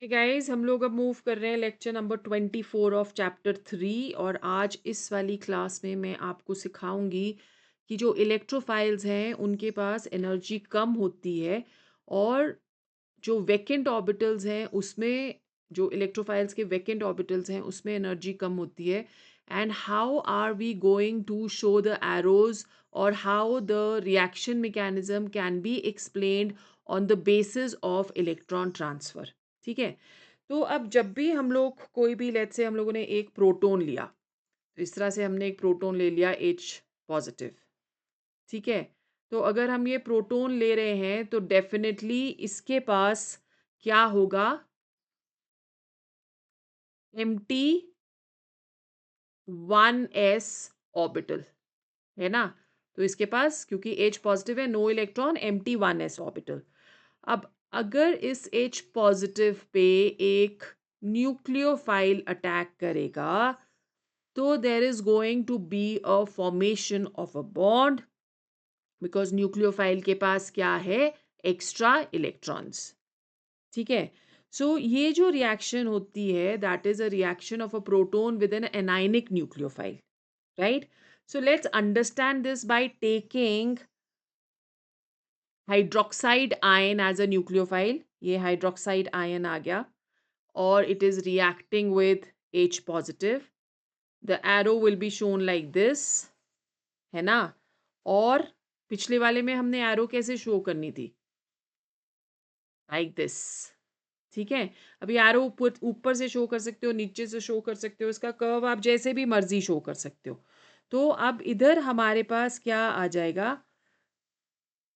Guys हम लोग अब मूव कर रहे हैं लेक्चर नंबर 24 ऑफ चैप्टर 3। और आज इस वाली क्लास में मैं आपको सिखाऊंगी कि जो इलेक्ट्रोफाइल्स हैं उनके पास एनर्जी कम होती है, और जो वैकेंट ऑर्बिटल्स हैं उसमें, जो इलेक्ट्रोफाइल्स के वैकेंट ऑर्बिटल्स हैं उसमें एनर्जी कम होती है। And how are we going to show the arrows, और how the reaction mechanism can be explained on the basis of electron transfer. ठीक है। तो अब जब भी हम लोग कोई भी, लेट्स से हम लोगों ने एक प्रोटॉन लिया, तो इस तरह से हमने एक प्रोटॉन ले लिया H पॉजिटिव। ठीक है। तो अगर हम ये प्रोटॉन ले रहे हैं तो डेफिनेटली इसके पास क्या होगा, एम्प्टी 1s ऑर्बिटल, है ना। तो इसके पास क्योंकि H पॉजिटिव है, no electron, empty 1s orbital. अब अगर इस H पॉजिटिव पे एक न्यूक्लियोफाइल अटैक करेगा तो there is going to be a formation of a bond, because nucleophile के पास क्या है, एक्स्ट्रा इलेक्ट्रॉन्स। ठीक है। सो ये जो रिएक्शन होती है that is a reaction of a proton with an anionic nucleophile, right. So let's understand this by taking hydroxide ion as a nucleophile. ये हाइड्रोक्साइड आयन आ गया और it is reacting with H positive. The arrow will be shown like this, है ना। और पिछले वाले में हमने एरो कैसे शो करनी थी, लाइक दिस। ठीक है। अभी एरो ऊपर ऊपर से शो कर सकते हो, नीचे से शो कर सकते हो, इसका कर्व आप जैसे भी मर्जी शो कर सकते हो। तो अब इधर हमारे पास क्या आ जाएगा,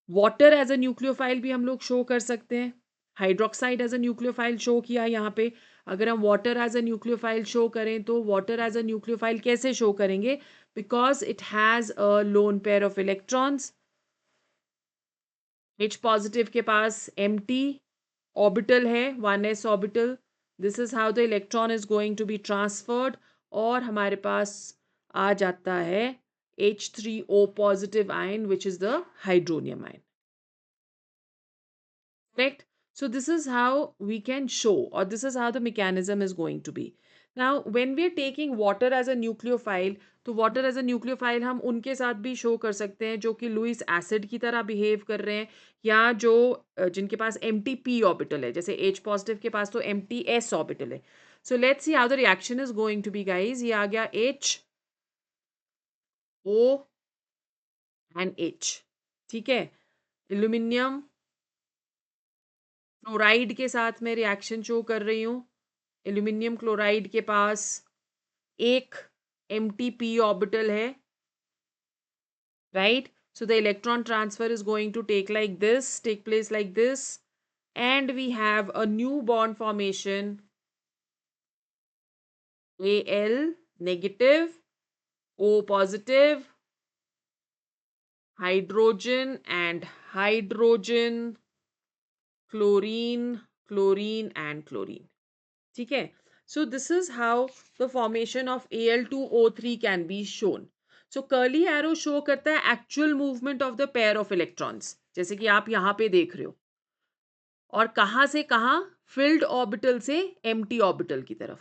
वाटर एज अ न्यूक्लियोफाइल भी हम लोग शो कर सकते हैं। Hydroxide as a nucleophile show किया यहाँ पे। अगर हम water as a nucleophile show करें तो वाटर एज अ न्यूक्लियोफाइल कैसे शो करेंगे, because it has a lone pair of electrons. H positive के पास empty ऑर्बिटल है, 1s orbital. This is how the electron is going to be transferred. और हमारे पास आ जाता है H3O positive ion which is the hydronium ion, correct. So this is how we can show, or this is how the mechanism is going to be. Now when we are taking water as a nucleophile, तो water as a nucleophile हम उनके साथ भी show कर सकते हैं जो कि लुइस एसिड की तरह बिहेव कर रहे हैं, या जो जिनके पास एम टी पी ऑर्बिटल है। जैसे H पॉजिटिव के पास तो एम टी एस ऑर्बिटल है। So let's see how the reaction is going to be guys. ये आ गया H O एंड H। ठीक है। एल्यूमिनियम क्लोराइड के साथ में रिएक्शन शो कर रही हूँ। एल्यूमिनियम क्लोराइड के पास एक एमटीपी ऑर्बिटल है, right. So the electron transfer is going to take place like this, and we have a new bond formation, Al negative, O positive, hydrogen and hydrogen, chlorine, chlorine and chlorine. ठीक है। So this is how the formation of Al2O3 can be shown. So curly arrow show करता है actual movement of the pair of electrons, जैसे कि आप यहाँ पे देख रहे हो। और कहाँ से कहाँ, फिल्ड ऑर्बिटल से एम्प्टी ऑर्बिटल की तरफ।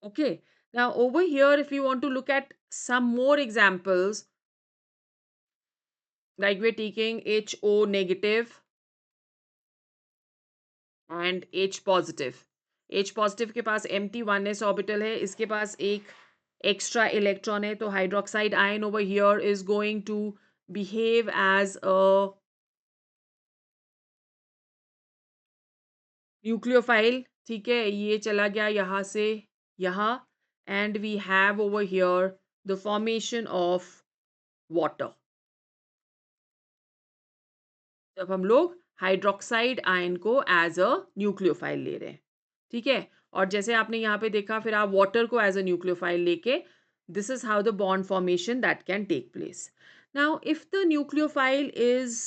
Okay. Now over here if you want to look at some more examples, like we're taking HO negative and H positive. H positive के पास एम्प्टी 1s ऑर्बिटल है, इसके पास एक एक्स्ट्रा इलेक्ट्रॉन है। तो hydroxide ion over here is going to behave as a nucleophile. ठीक है। ये चला गया यहाँ से यहाँ, and we have over here the formation of water, जब हम लोग हाइड्रोक्साइड आयन को एज अ न्यूक्लियोफाइल ले रहे हैं। ठीक है। और जैसे आपने यहाँ पे देखा, फिर आप वाटर को एज अ न्यूक्लियोफाइल लेके, this is how the bond formation that can take place. Now if the nucleophile is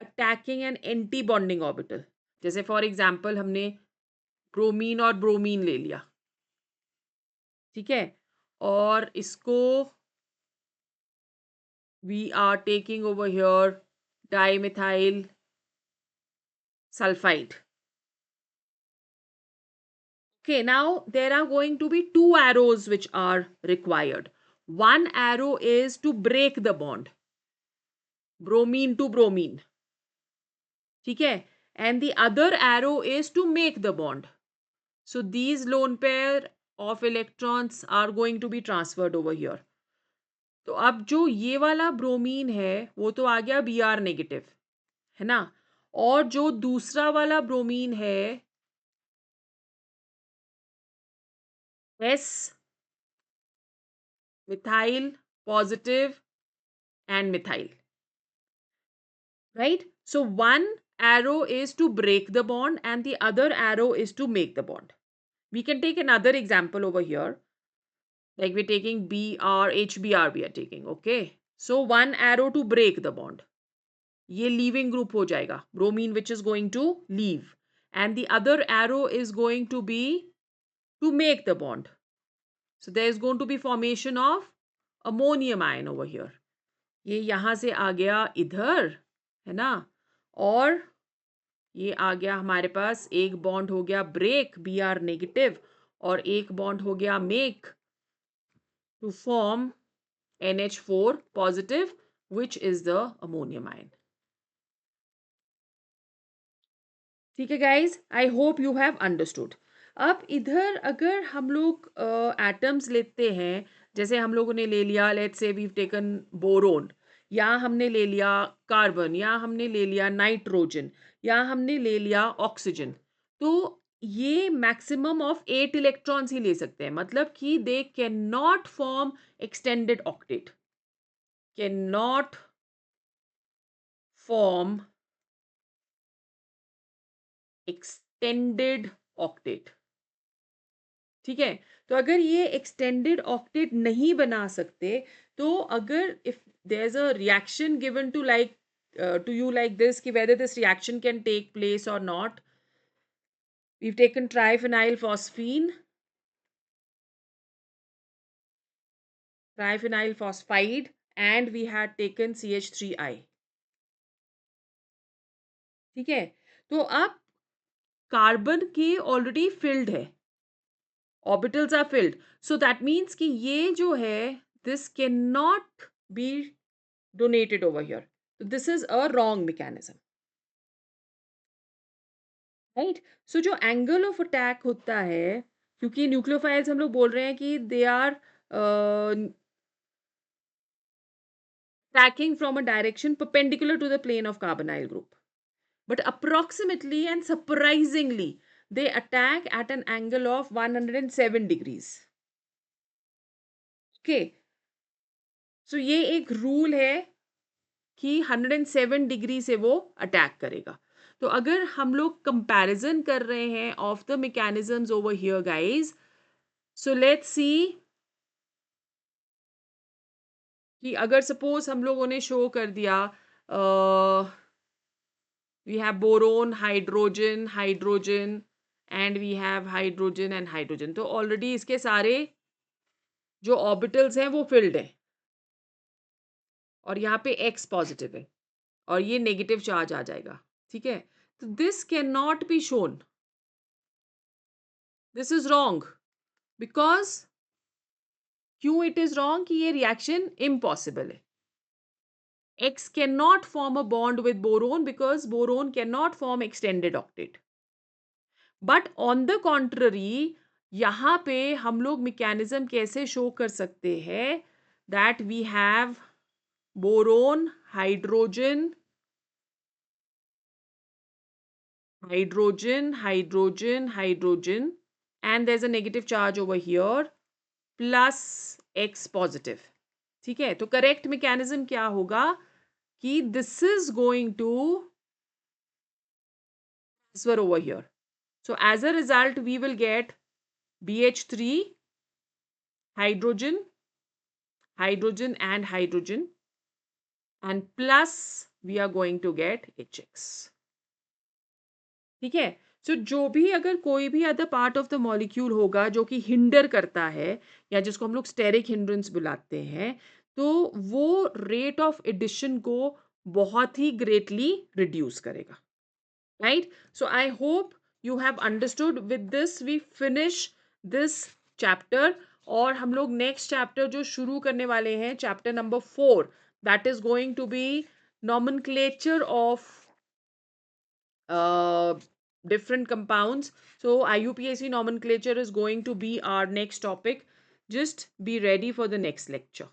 attacking an anti bonding orbital, जैसे फॉर एग्जाम्पल हमने ब्रोमीन और ब्रोमीन ले लिया। ठीक है। और इसको we are taking over here dimethyl sulphide. Okay, now there are going to be two arrows which are required. One arrow is to break the bond, bromine to bromine. Okay, and the other arrow is to make the bond. So these lone pair of electrons are going to be transferred over here. तो अब जो ये वाला bromine है वो तो आ गया Br negative, है ना? और जो दूसरा वाला ब्रोमीन है S methyl positive and methyl, right? So one arrow is to break the bond and the other arrow is to make the bond. We can take another example over here. Like we're taking Br, HBr we are taking, okay? So one arrow to break the bond. ये leaving group हो जाएगा. Bromine which is going to leave. And the other arrow is going to be to make the bond. So there is going to be formation of ammonium ion over here. ये यहाँ से आ गया इधर, है ना? और ये आ गया हमारे पास, एक बॉन्ड हो गया ब्रेक Br नेगेटिव और एक बॉन्ड हो गया make to form NH4 positive which is the ammonium ion. ठीक है guys, I hope you have understood. अब इधर अगर हम लोग एटम्स लेते हैं, जैसे हम लोगों ने ले लिया, let's say we taken boron, या हमने ले लिया कार्बन, या हमने ले लिया नाइट्रोजन, या हमने ले लिया ऑक्सीजन, तो ये मैक्सिमम ऑफ 8 इलेक्ट्रॉन्स ही ले सकते हैं. मतलब कि they can not form extended octet, can not form extended octet. ठीक है, तो अगर ये एक्सटेंडेड ऑक्टेट नहीं बना सकते, तो अगर if there is a reaction given to like to you like this, कि whether this reaction can take place or not, we've taken triphenyl phosphide and we had taken CH3I. ठीक है, तो अब कार्बन के ऑलरेडी फिल्ड है, orbitals are filled, so that means कि ये जो है this can not be donated over here. So this is a wrong mechanism, right? So जो angle of attack होता है, क्योंकि न्यूक्लियोफाइल्स हम लोग बोल रहे हैं कि they are attacking from a direction perpendicular to the plane of carbonyl group, but approximately and surprisingly they attack at an angle of 107 degrees. Okay, so ये एक रूल है कि 107 डिग्री से वो अटैक करेगा. तो अगर हम लोग कंपैरिजन कर रहे हैं of the mechanisms over here guys, so let's see कि अगर सपोज हम लोगों ने शो कर दिया we have boron, hydrogen, hydrogen and we have hydrogen and hydrogen, तो ऑलरेडी इसके सारे जो ऑर्बिटल्स हैं वो फिल्ड है और यहाँ पे X पॉजिटिव है और ये नेगेटिव चार्ज आ जाएगा. ठीक है, तो this can not be shown, this is wrong. Because क्यों इट इज रॉन्ग? कि ये रिएक्शन इम्पॉसिबल है. X cannot form a bond with boron because boron cannot form extended octet. But on the contrary, यहाँ पे हम लोग mechanism कैसे show कर सकते हैं that we have boron, hydrogen, hydrogen, hydrogen, hydrogen, and there's a negative charge over here plus X positive. ठीक है, तो करेक्ट मैकेनिज्म क्या होगा कि this is going to transfer over here. So as a result, we will get BH3, hydrogen, hydrogen and hydrogen, and plus we are going to get HX. ठीक है, सो जो भी अगर कोई भी other part of the molecule होगा जो कि हिंडर करता है या जिसको हम लोग स्टेरिक हिंड्रेंस बुलाते हैं, तो वो रेट ऑफ एडिशन को बहुत ही ग्रेटली रिड्यूस करेगा. Right, so I hope you have understood. With this we finish this chapter, और हम लोग नेक्स्ट चैप्टर जो शुरू करने वाले हैं, chapter number 4, that is going to be nomenclature of different compounds. So IUPAC nomenclature is going to be our next topic. Just be ready for the next lecture.